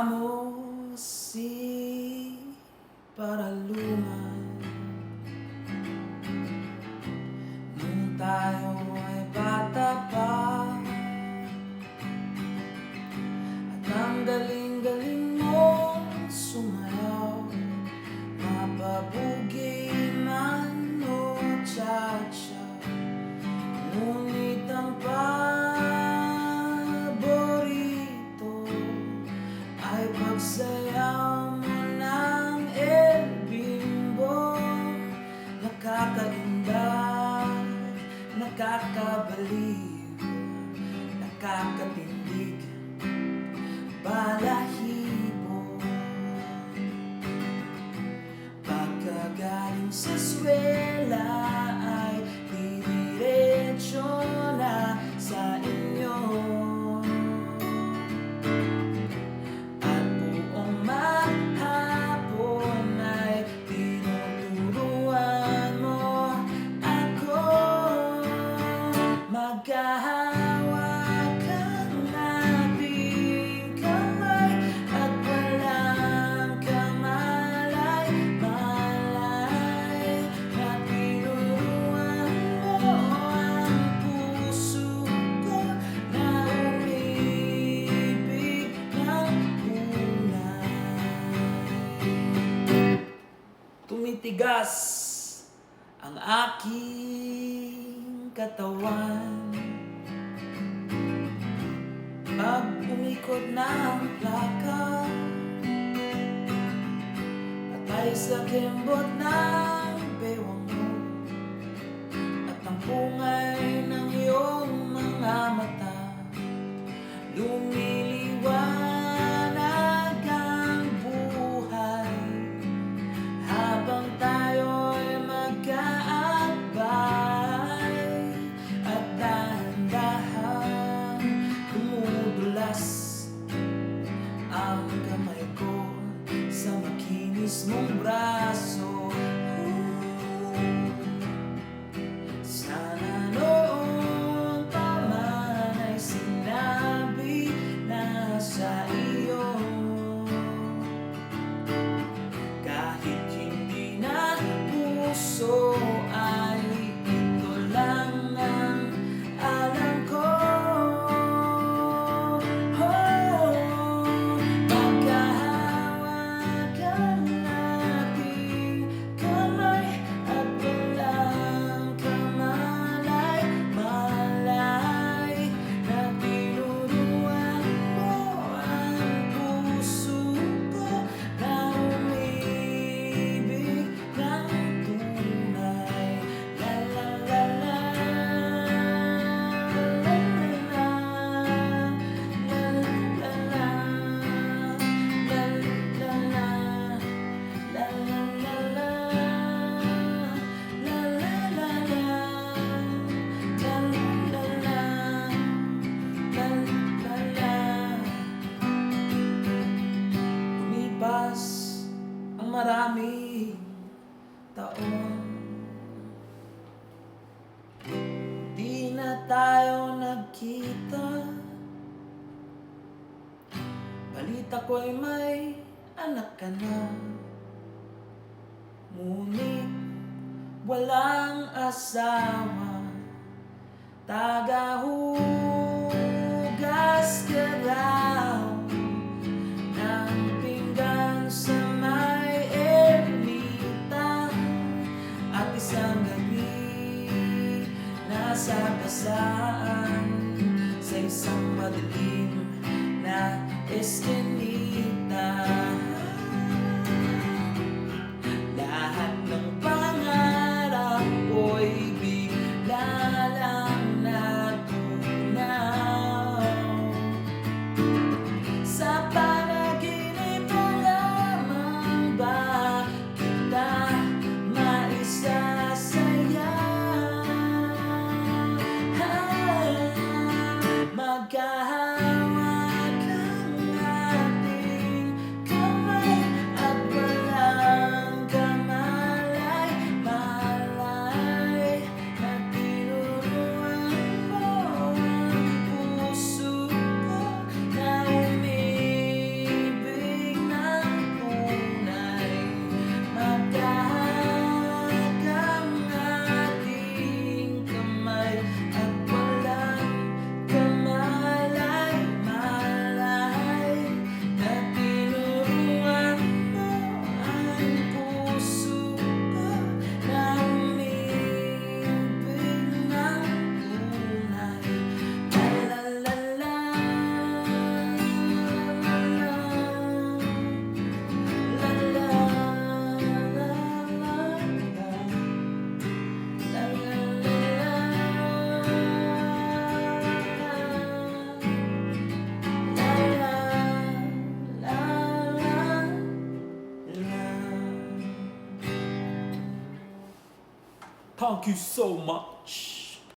Vamos si paraluman nung tayo ay bata pa, at ang galing-galing mong sumayaw, mapabugi man o cha-cha. Ngunit ang paborito ay pagsayaw mo ng El Bimbo. Nakakainda, nakakabaliw, nakakatindig, balahibo. Pagkagaling sa eskwela ay diretso na sa inyo, at buong maghapon ay tinuturuan mo ako. Maghahawakan nating kamay at walang kamalay-malay, na tinuruan mo ang puso ko na umibig ng tunay. Tumitigas ang aking katawan pag umikot ng plaka, patay sa kembot ng bewang mo at ang pungay ng iyong mga mata. Lumiliwanag ang buhay habang tayo'y magkaakbay, at dahan-dahan dumudulas ang kamay ko sa makinis mong braso. Sana noon pa man ay sinabi na sa iyo, kahit hindi na puso ay ito lang ang alam ko. Maghahawakan nating kamay at walang kamalay-malay, na tinuruan mo ang puso ko na umibig ng tunay. La la la la, la la la, la la la, la la la, la la la la, la la la la, la la la. Lumipas ang maraming taon, di na tayo nagkita. Balita ko'y may anak ka na, ngunit walang asawa. Tagahugas ka raw ng pinggan sa may ermita, at isang gabi nasa basaan sa isang madilim na eskinita. Lahat ng pangarap ko'y bigla lang natunaw. Sa panaginip mo lamang ba kita maisasaya? Maghahawakan nating Thank you so much.